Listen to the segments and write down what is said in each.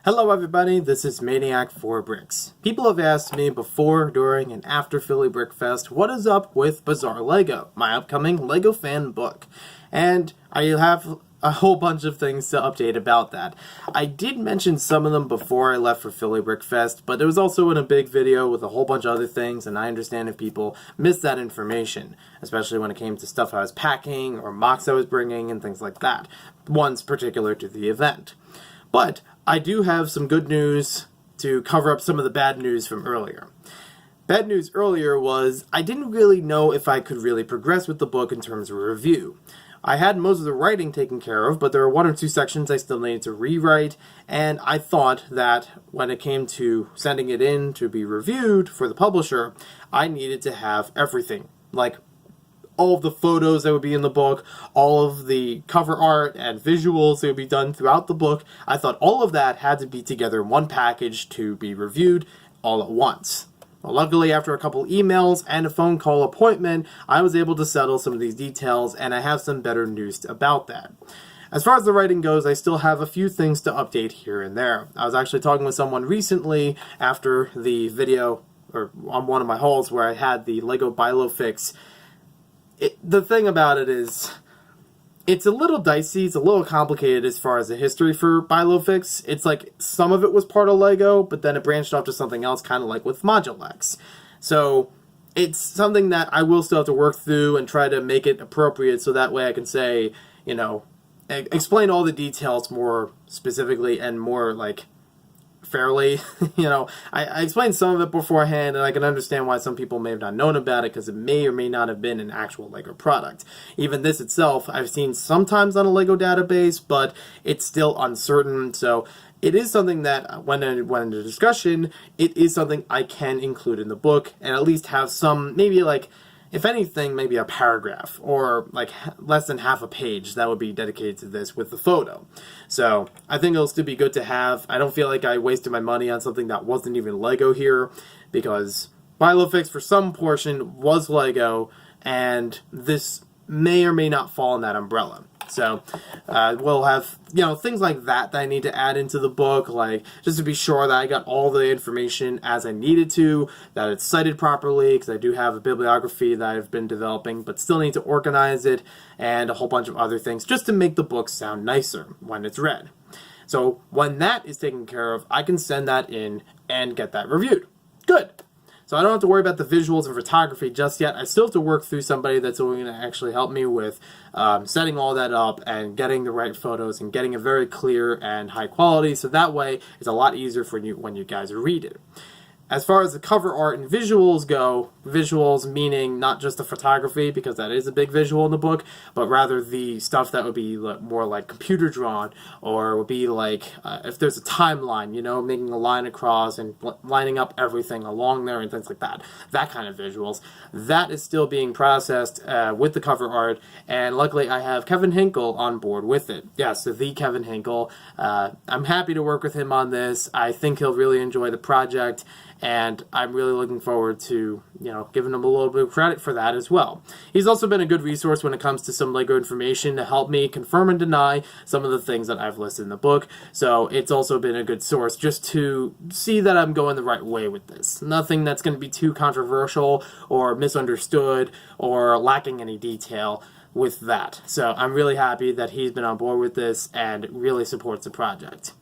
Hello everybody, this is Maniac for Bricks. People have asked me before, during, and after Philly Brick Fest what is up with Bizarre Lego, my upcoming Lego fan book. And I have a whole bunch of things to update about that. I did mention some of them before I left for Philly Brick Fest, but it was also in a big video with a whole bunch of other things, and I understand if people missed that information, especially when it came to stuff I was packing or mocks I was bringing and things like that, ones particular to the event. But I do have some good news to cover up some of the bad news from earlier. Bad news earlier was I didn't really know if I could really progress with the book in terms of review. I had most of the writing taken care of, but there were one or two sections I still needed to rewrite, and I thought that when it came to sending it in to be reviewed for the publisher, I needed to have everything, like all of the photos that would be in the book, all of the cover art and visuals that would be done throughout the book. I thought all of that had to be together in one package to be reviewed all at once. Well, luckily, after a couple emails and a phone call appointment, I was able to settle some of these details, and I have some better news about that. As far as the writing goes, I still have a few things to update here and there. I was actually talking with someone recently after the video, or on one of my hauls where I had the Lego Bilo fix. The thing about it is, it's a little dicey, it's a little complicated as far as the history for Bilofix. It's like some of it was part of Lego, but then it branched off to something else, kind of like with Modulex. So it's something that I will still have to work through and try to make it appropriate so that way I can say, you know, explain all the details more specifically and more like fairly. You know, I explained some of it beforehand, and I can understand why some people may have not known about it because it may or may not have been an actual Lego product. Even this itself, I've seen sometimes on a Lego database, but it's still uncertain. So it is something that when in the discussion, it is something I can include in the book and at least have some, maybe like, if anything, maybe a paragraph or like less than half a page that would be dedicated to this with the photo. So I think it'll still be good to have. I don't feel like I wasted my money on something that wasn't even Lego here, because Bilofix for some portion was Lego, and this may or may not fall in that umbrella. So we'll have, you know, things like that I need to add into the book, like just to be sure that I got all the information as I needed to, that it's cited properly, because I do have a bibliography that I've been developing, but still need to organize it, and a whole bunch of other things just to make the book sound nicer when it's read. So when that is taken care of, I can send that in and get that reviewed. Good. So I don't have to worry about the visuals and photography just yet. I still have to work through somebody that's going to actually help me with setting all that up and getting the right photos and getting it very clear and high quality, so that way it's a lot easier for you when you guys read it. As far as the cover art and visuals go, visuals meaning not just the photography, because that is a big visual in the book, but rather the stuff that would be more like computer drawn, or would be like, if there's a timeline, you know, making a line across and lining up everything along there and things like that. That kind of visuals. That is still being processed with the cover art, and luckily I have Kevin Hinkle on board with it. Yes, so the Kevin Hinkle. I'm happy to work with him on this. I think he'll really enjoy the project, and I'm really looking forward to, you know, giving him a little bit of credit for that as well. He's also been a good resource when it comes to some Lego information to help me confirm and deny some of the things that I've listed in the book. So it's also been a good source just to see that I'm going the right way with this. Nothing that's going to be too controversial or misunderstood or lacking any detail with that. So I'm really happy that he's been on board with this and really supports the project.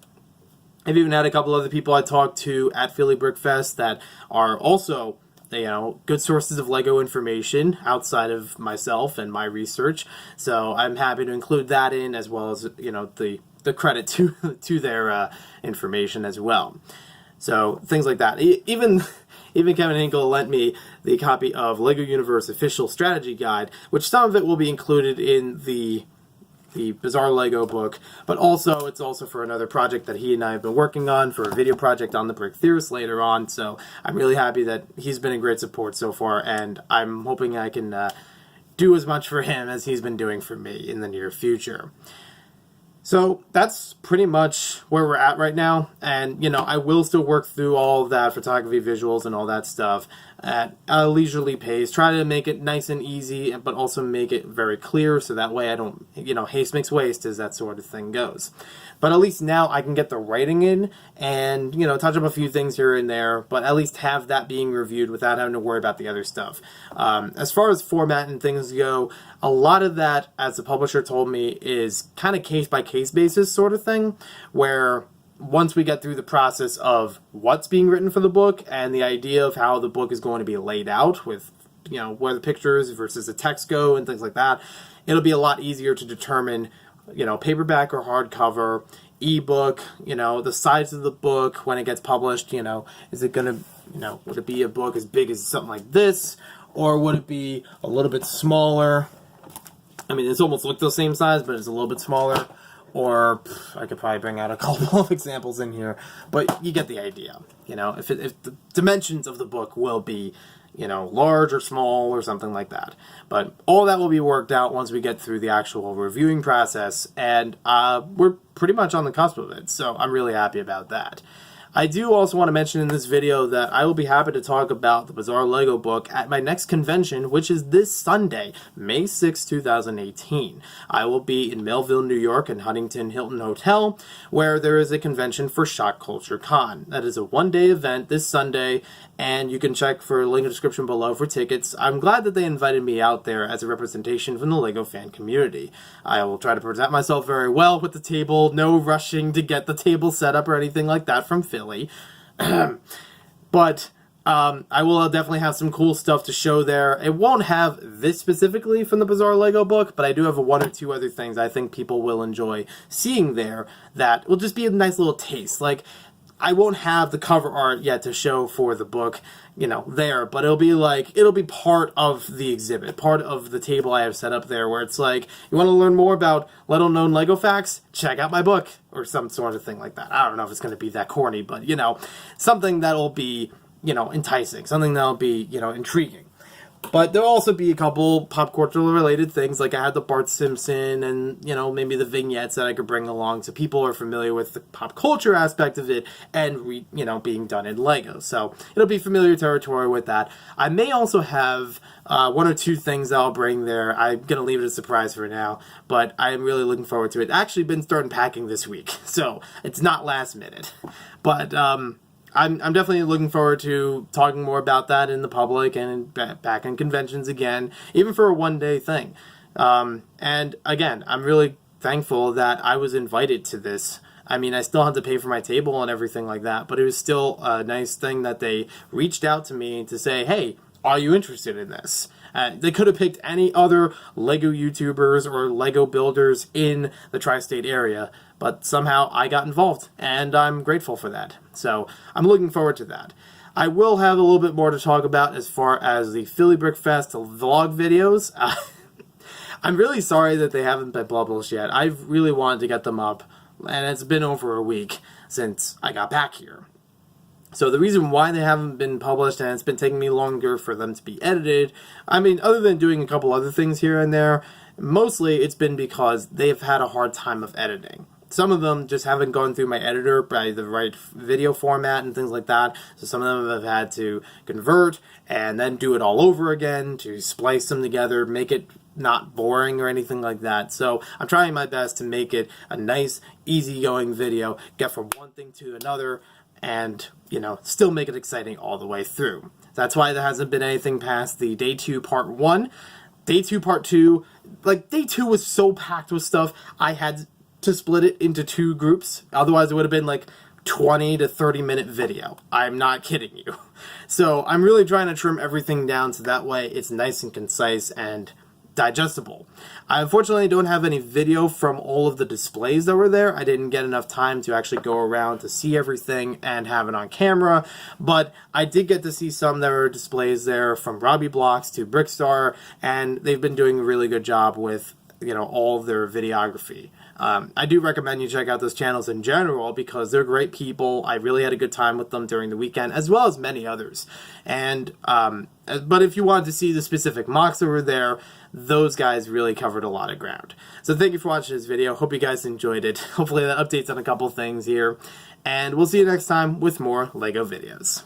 I've even had a couple other people I talked to at Philly Brick Fest that are also, you know, good sources of Lego information outside of myself and my research. So I'm happy to include that in, as well as, you know, the credit to their information as well. So things like that. Even Kevin Hinkle lent me the copy of Lego Universe Official Strategy Guide, which some of it will be included in the Bizarre Lego book, but also it's also for another project that he and I have been working on, for a video project on the Brick Theorist later on. So I'm really happy that he's been a great support so far, and I'm hoping I can do as much for him as he's been doing for me in the near future. So that's pretty much where we're at right now, and, you know, I will still work through all of that photography, visuals, and all that stuff at a leisurely pace. Try to make it nice and easy, but also make it very clear, so that way I don't, haste makes waste, as that sort of thing goes. But at least now I can get the writing in and, touch up a few things here and there, but at least have that being reviewed without having to worry about the other stuff. As far as format and things go, a lot of that, as the publisher told me, is kind of case-by-case basis sort of thing, where once we get through the process of what's being written for the book and the idea of how the book is going to be laid out with, where the pictures versus the text go and things like that, it'll be a lot easier to determine, paperback or hardcover, ebook, the size of the book when it gets published, is it going to, would it be a book as big as something like this, or would it be a little bit smaller? I mean, it's almost look the same size, but it's a little bit smaller. Or I could probably bring out a couple of examples in here, but you get the idea. If the dimensions of the book will be, large or small or something like that. But all that will be worked out once we get through the actual reviewing process, and we're pretty much on the cusp of it, so I'm really happy about that. I do also want to mention in this video that I will be happy to talk about the Bizarre Lego book at my next convention, which is this Sunday, May 6, 2018. I will be in Melville, New York, in Huntington Hilton Hotel, where there is a convention for Shock Culture Con. That is a one-day event this Sunday, and you can check for a link in the description below for tickets. I'm glad that they invited me out there as a representation from the Lego fan community. I will try to present myself very well with the table, no rushing to get the table set up or anything like that from Philly. But I will definitely have some cool stuff to show there. It won't have this specifically from the Bizarre Lego book, but I do have one or two other things I think people will enjoy seeing there that will just be a nice little taste. Like, I won't have the cover art yet to show for the book, there, but it'll be part of the exhibit, part of the table I have set up there, where it's like, you want to learn more about little known Lego facts? Check out my book, or some sort of thing like that. I don't know if it's going to be that corny, but, something that'll be, enticing, something that'll be, intriguing. But there'll also be a couple pop culture related things, like I had the Bart Simpson and, maybe the vignettes that I could bring along so people are familiar with the pop culture aspect of it and, being done in Lego. So it'll be familiar territory with that. I may also have one or two things I'll bring there. I'm going to leave it a surprise for now, but I'm really looking forward to it. Actually been starting packing this week, so it's not last minute. But, I'm definitely looking forward to talking more about that in the public and back in conventions again, even for a one-day thing. And again, I'm really thankful that I was invited to this. I mean, I still had to pay for my table and everything like that, but it was still a nice thing that they reached out to me to say, hey, are you interested in this? They could have picked any other Lego YouTubers or Lego builders in the tri-state area, but somehow I got involved, and I'm grateful for that. So I'm looking forward to that. I will have a little bit more to talk about as far as the Philly Brick Fest vlog videos. I'm really sorry that they haven't been published yet. I've really wanted to get them up, and it's been over a week since I got back here. So the reason why they haven't been published, and it's been taking me longer for them to be edited, I mean, other than doing a couple other things here and there, mostly it's been because they've had a hard time of editing. Some of them just haven't gone through my editor by the right video format and things like that. So some of them have had to convert and then do it all over again to splice them together, make it not boring or anything like that. So I'm trying my best to make it a nice, easygoing video, get from one thing to another, and, still make it exciting all the way through. That's why there hasn't been anything past the Day 2 Part 1. Day 2 Part 2, Day 2 was so packed with stuff, I had to split it into two groups. Otherwise, it would have been 20 to 30 minute video. I'm not kidding you. So I'm really trying to trim everything down so that way it's nice and concise and digestible. I unfortunately don't have any video from all of the displays that were there. I didn't get enough time to actually go around to see everything and have it on camera, but I did get to see some that were displays there, from Robbie Blocks to Brickstar, and they've been doing a really good job with all of their videography. I do recommend you check out those channels in general because they're great people. I really had a good time with them during the weekend, as well as many others. And but if you wanted to see the specific mocks that were there, those guys really covered a lot of ground. So thank you for watching this video. Hope you guys enjoyed it. Hopefully that updates on a couple things here. And we'll see you next time with more LEGO videos.